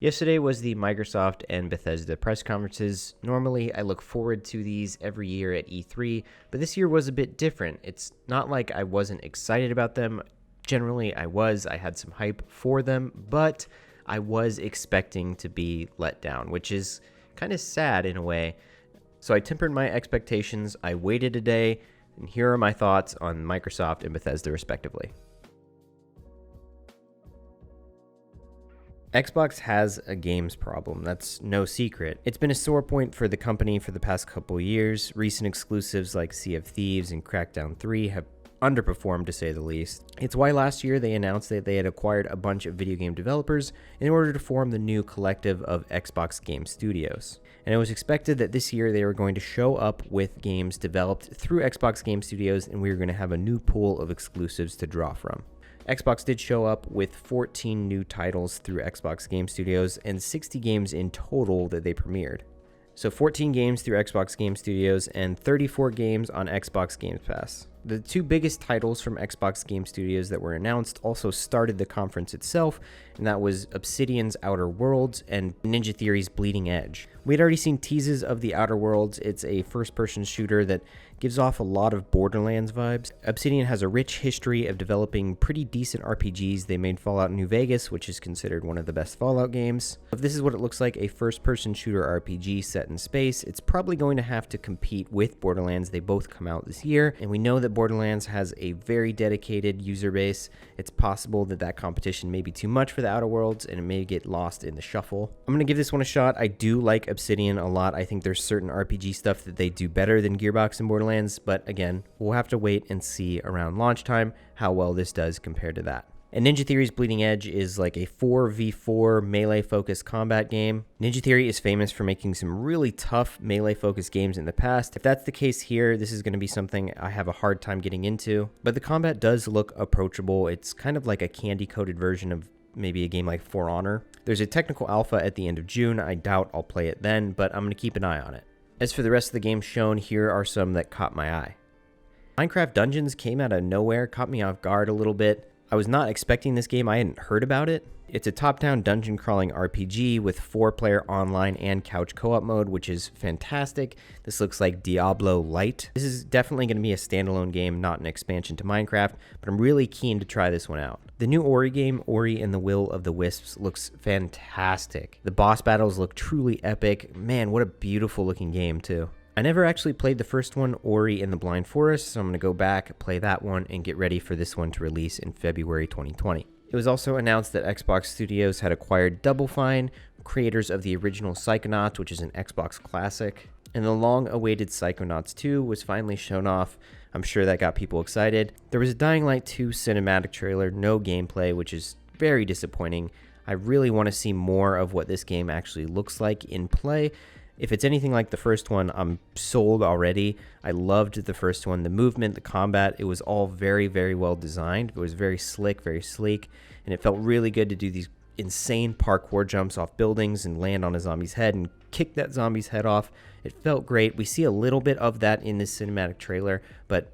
Yesterday was the Microsoft and Bethesda press conferences. Normally, I look forward to these every year at E3, but this year was a bit different. It's not like I wasn't excited about them. Generally, I was. I had some hype for them, but I was expecting to be let down, which is kind of sad in a way. So I tempered my expectations. I waited a day, and here are my thoughts on Microsoft and Bethesda, respectively. Xbox has a games problem, that's no secret. It's been a sore point for the company for the past couple years. Recent exclusives like Sea of Thieves and Crackdown 3 have underperformed to say the least. It's why last year they announced that they had acquired a bunch of video game developers in order to form the new collective of Xbox Game Studios. And it was expected that this year they were going to show up with games developed through Xbox Game Studios, and we were going to have a new pool of exclusives to draw from. Xbox did show up with 14 new titles through Xbox Game Studios and 60 games in total that they premiered. So 14 games through Xbox Game Studios and 34 games on Xbox Game Pass. The two biggest titles from Xbox Game Studios that were announced also started the conference itself, and that was Obsidian's Outer Worlds and Ninja Theory's Bleeding Edge. We had already seen teases of the Outer Worlds. It's a first-person shooter that gives off a lot of Borderlands vibes. Obsidian has a rich history of developing pretty decent RPGs. They made Fallout New Vegas, which is considered one of the best Fallout games. If this is what it looks like, a first-person shooter RPG set in space, it's probably going to have to compete with Borderlands. They both come out this year, and we know that Borderlands has a very dedicated user base. It's possible that that competition may be too much for the Outer Worlds, and it may get lost in the shuffle. I'm going to give this one a shot. I do like Obsidian a lot. I think there's certain RPG stuff that they do better than Gearbox and Borderlands, but again, we'll have to wait and see around launch time how well this does compared to that. And Ninja Theory's Bleeding Edge is like a 4v4 melee-focused combat game. Ninja Theory is famous for making some really tough melee-focused games in the past. If that's the case here, this is going to be something I have a hard time getting into. But the combat does look approachable. It's kind of like a candy-coated version of maybe a game like For Honor. There's a technical alpha at the end of June. I doubt I'll play it then, but I'm going to keep an eye on it. As for the rest of the games shown, here are some that caught my eye. Minecraft Dungeons came out of nowhere, caught me off guard a little bit. I was not expecting this game. I hadn't heard about it. It's a top-down dungeon crawling RPG with 4-player online and couch co-op mode, which is fantastic. This looks like Diablo Light. This is definitely going to be a standalone game, not an expansion to Minecraft, but I'm really keen to try this one out. The new Ori game, Ori and the Will of the Wisps, looks fantastic. The boss battles look truly epic. Man, what a beautiful looking game too. I never actually played the first one, Ori and the Blind Forest, so I'm going to go back, play that one, and get ready for this one to release in February 2020. It was also announced that Xbox Studios had acquired Double Fine, creators of the original Psychonauts, which is an Xbox classic, and the long-awaited Psychonauts 2 was finally shown off. I'm sure that got people excited. There was a Dying Light 2 cinematic trailer, no gameplay, which is very disappointing. I really want to see more of what this game actually looks like in play. If it's anything like the first one, I'm sold already. I loved the first one. The movement, the combat, it was all very, very well designed. It was very slick, very sleek, and it felt really good to do these insane parkour jumps off buildings and land on a zombie's head and kick that zombie's head off. It felt great. We see a little bit of that in this cinematic trailer, but,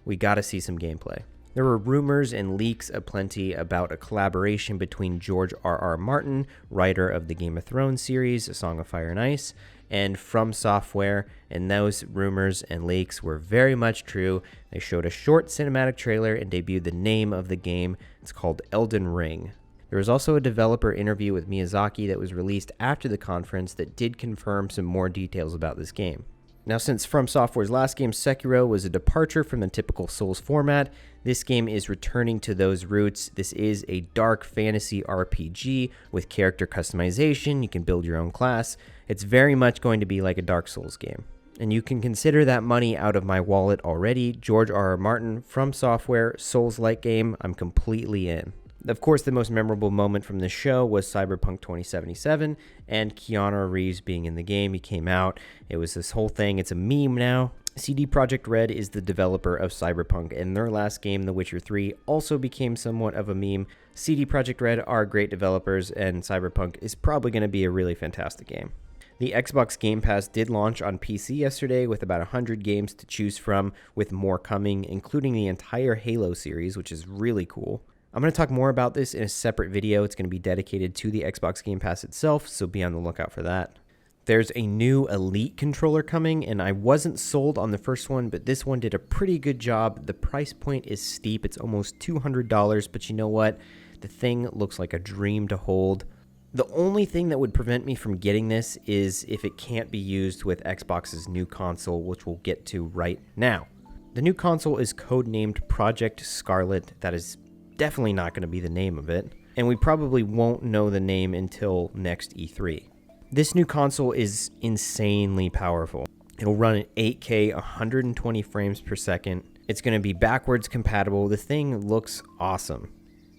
we got to see some gameplay. There were rumors and leaks aplenty about a collaboration between George R.R. Martin, writer of the Game of Thrones series, A Song of Fire and Ice, and From Software, and those rumors and leaks were very much true. They showed a short cinematic trailer and debuted the name of the game. It's called Elden Ring. There was also a developer interview with Miyazaki that was released after the conference that did confirm some more details about this game. Now, since From Software's last game, Sekiro, was a departure from the typical Souls format, this game is returning to those roots. This is a dark fantasy RPG with character customization. You can build your own class. It's very much going to be like a Dark Souls game. And you can consider that money out of my wallet already. George R.R. Martin, From Software, Souls-like game, I'm completely in. Of course, the most memorable moment from this show was Cyberpunk 2077 and Keanu Reeves being in the game. He came out. It was this whole thing. It's a meme now. CD Projekt Red is the developer of Cyberpunk, and their last game, The Witcher 3, also became somewhat of a meme. CD Projekt Red are great developers, and Cyberpunk is probably going to be a really fantastic game. The Xbox Game Pass did launch on PC yesterday with about 100 games to choose from, with more coming, including the entire Halo series, which is really cool. I'm going to talk more about this in a separate video. It's going to be dedicated to the Xbox Game Pass itself, so be on the lookout for that. There's a new Elite controller coming, and I wasn't sold on the first one, but this one did a pretty good job. The price point is steep. It's almost $200, but you know what? The thing looks like a dream to hold. The only thing that would prevent me from getting this is if it can't be used with Xbox's new console, which we'll get to right now. The new console is codenamed Project Scarlet. That is definitely not going to be the name of it, and we probably won't know the name until next E3. This new console is insanely powerful. It'll run at 8K, 120 frames per second. It's going to be backwards compatible. The thing looks awesome.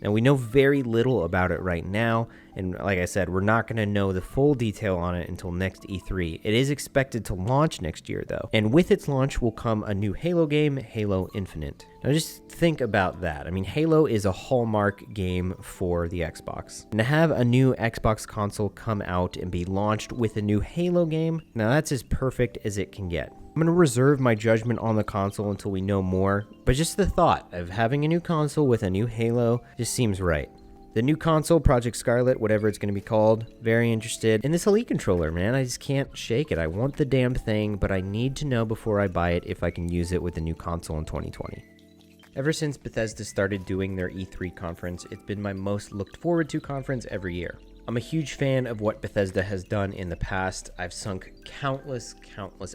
Now, we know very little about it right now, and like I said, we're not going to know the full detail on it until next E3. It is expected to launch next year, though, and with its launch will come a new Halo game, Halo Infinite. Now, just think about that. I mean, Halo is a hallmark game for the Xbox. And to have a new Xbox console come out and be launched with a new Halo game, now that's as perfect as it can get. I'm going to reserve my judgment on the console until we know more, but just the thought of having a new console with a new Halo just seems right. The new console, Project Scarlet, whatever it's going to be called, very interested. And this Elite controller, man, I just can't shake it. I want the damn thing, but I need to know before I buy it if I can use it with the new console in 2020. Ever since Bethesda started doing their E3 conference, it's been my most looked forward to conference every year. I'm a huge fan of what Bethesda has done in the past. I've sunk countless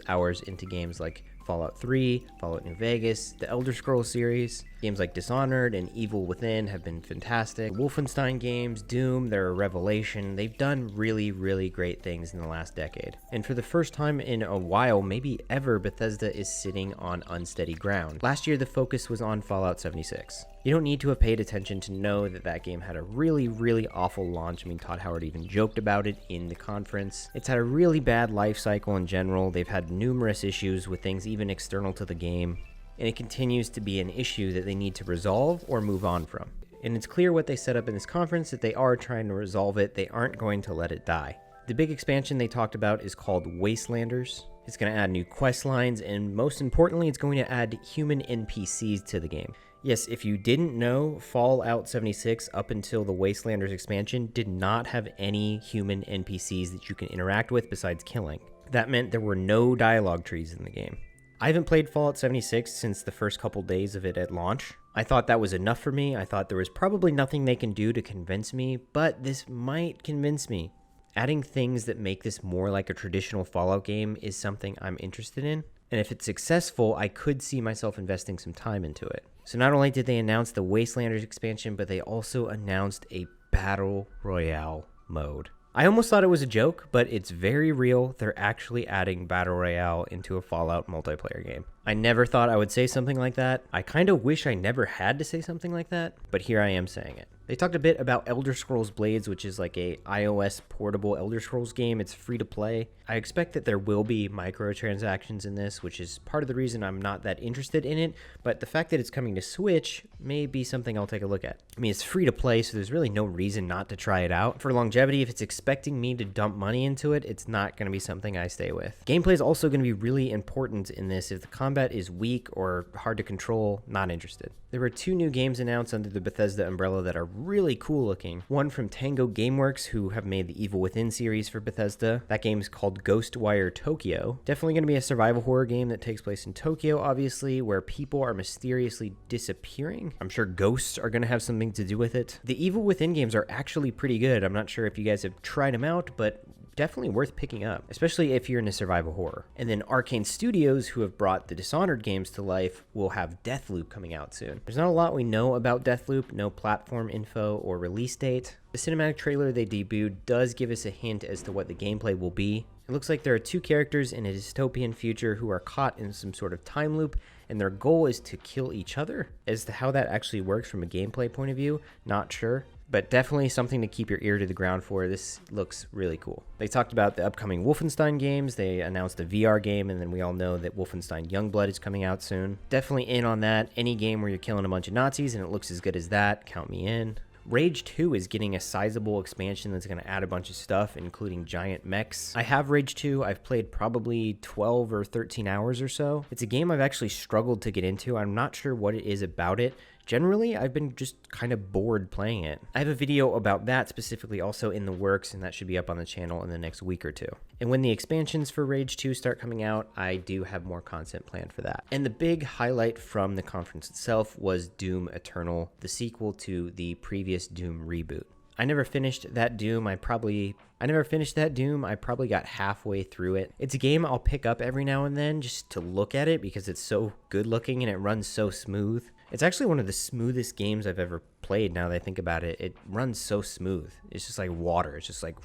hours into games like Fallout 3, Fallout New Vegas, the Elder Scrolls series. Games like Dishonored and Evil Within have been fantastic. Wolfenstein games, Doom, they're a revelation. They've done really great things in the last decade. And for the first time in a while, maybe ever, Bethesda is sitting on unsteady ground. Last year, the focus was on Fallout 76. You don't need to have paid attention to know that that game had a really awful launch. I mean, Todd Howard even joked about it in the conference. It's had a really bad life cycle in general. They've had numerous issues with things even external to the game, and it continues to be an issue that they need to resolve or move on from. And it's clear what they set up in this conference that they are trying to resolve it. They aren't going to let it die. The big expansion they talked about is called Wastelanders. It's going to add new quest lines, and most importantly, it's going to add human NPCs to the game. Yes, if you didn't know, Fallout 76 up until the Wastelanders expansion did not have any human NPCs that you can interact with besides killing. That meant there were no dialogue trees in the game. I haven't played Fallout 76 since the first couple days of it at launch. I thought that was enough for me. I thought there was probably nothing they can do to convince me, but this might convince me. Adding things that make this more like a traditional Fallout game is something I'm interested in, and if it's successful, I could see myself investing some time into it. So not only did they announce the Wastelanders expansion, but they also announced a Battle Royale mode. I almost thought it was a joke, but it's very real. They're actually adding Battle Royale into a Fallout multiplayer game. I never thought I would say something like that. I kind of wish I never had to say something like that, but here I am saying it. They talked a bit about Elder Scrolls Blades, which is like a iOS portable Elder Scrolls game. It's free to play. I expect that there will be microtransactions in this, which is part of the reason I'm not that interested in it, but the fact that it's coming to Switch may be something I'll take a look at. I mean, it's free to play, so there's really no reason not to try it out. For longevity, if it's expecting me to dump money into it, it's not going to be something I stay with. Gameplay is also going to be really important in this. If the combat is weak or hard to control, not interested. There were 2 new games announced under the Bethesda umbrella that are really cool looking. One from Tango Gameworks, who have made the Evil Within series for Bethesda. That game's called Ghostwire Tokyo. Definitely going to be a survival horror game that takes place in Tokyo, obviously, where people are mysteriously disappearing. I'm sure ghosts are going to have something to do with it. The Evil Within games are actually pretty good. I'm not sure if you guys have tried them out, but definitely worth picking up, especially if you're into survival horror. And then Arcane Studios, who have brought the Dishonored games to life, will have Deathloop coming out soon. There's not a lot we know about Deathloop, no platform info or release date. The cinematic trailer they debuted does give us a hint as to what the gameplay will be. It looks like there are 2 characters in a dystopian future who are caught in some sort of time loop, and their goal is to kill each other. As to how that actually works from a gameplay point of view, not sure. But definitely something to keep your ear to the ground for. This looks really cool. They talked about the upcoming Wolfenstein games. They announced a VR game, and then we all know that Wolfenstein Youngblood is coming out soon. Definitely in on that. Any game where you're killing a bunch of Nazis and it looks as good as that, count me in. Rage 2 is getting a sizable expansion that's going to add a bunch of stuff, including giant mechs. I have Rage 2. I've played probably 12 or 13 hours or so. It's a game I've actually struggled to get into. I'm not sure what it is about it. generally, I've been just kind of bored playing it. I have a video about that specifically also in the works, and that should be up on the channel in the next week or two. And when the expansions for Rage 2 start coming out, I do have more content planned for that. And the big highlight from the conference itself was Doom Eternal, the sequel to the previous Doom reboot. I never finished that Doom. I probably got halfway through it. It's a game I'll pick up every now and then just to look at it because it's so good looking and it runs so smooth. It's actually one of the smoothest games I've ever played now that I think about it. It runs so smooth. It's just like water. It's just like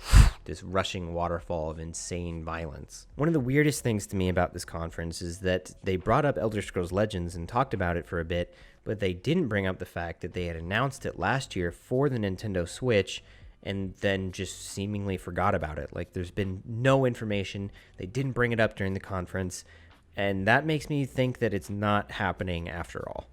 this rushing waterfall of insane violence. One of the weirdest things to me about this conference is that they brought up Elder Scrolls Legends and talked about it for a bit, but they didn't bring up the fact that they had announced it last year for the Nintendo Switch and then just seemingly forgot about it. Like, there's been no information. They didn't bring it up during the conference, and that makes me think that it's not happening after all.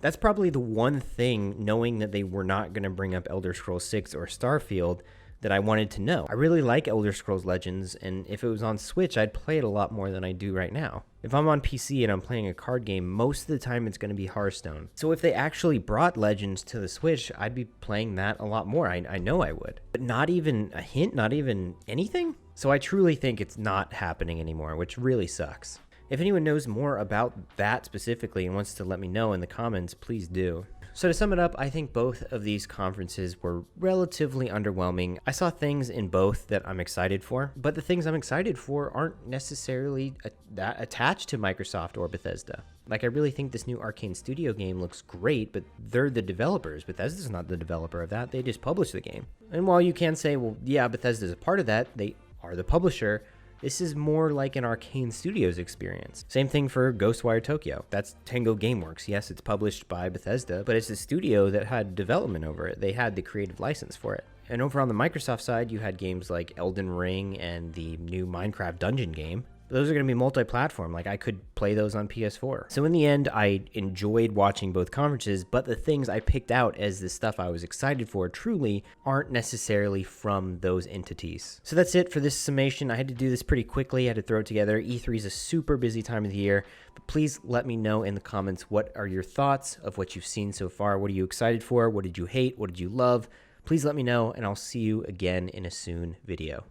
That's probably the one thing, knowing that they were not going to bring up Elder Scrolls 6 or Starfield, that I wanted to know. I really like Elder Scrolls Legends, and if it was on Switch, I'd play it a lot more than I do right now. If I'm on PC and I'm playing a card game, most of the time it's going to be Hearthstone. So if they actually brought Legends to the Switch, I'd be playing that a lot more. I know I would. But not even a hint, not even anything? So I truly think it's not happening anymore, which really sucks. If anyone knows more about that specifically and wants to let me know in the comments, please do. So to sum it up, I think both of these conferences were relatively underwhelming. I saw things in both that I'm excited for, but the things I'm excited for aren't necessarily that attached to Microsoft or Bethesda. Like, I really think this new Arcane Studio game looks great, but they're the developers. Bethesda's not the developer of that. They just published the game. And while you can say, well, yeah, Bethesda's a part of that, they are the publisher, this is more like an Arcane Studios experience. Same thing for Ghostwire Tokyo. That's Tango Gameworks. Yes, it's published by Bethesda, but it's a studio that had development over it. They had the creative license for it. And over on the Microsoft side, you had games like Elden Ring and the new Minecraft dungeon game. Those are going to be multi-platform. Like, I could play those on PS4. So in the end, I enjoyed watching both conferences, but the things I picked out as the stuff I was excited for truly aren't necessarily from those entities. So that's it for this summation. I had to do this pretty quickly. I had to throw it together. E3 is a super busy time of the year, but please let me know in the comments, what are your thoughts of what you've seen so far? What are you excited for? What did you hate? What did you love? Please let me know, and I'll see you again in a soon video.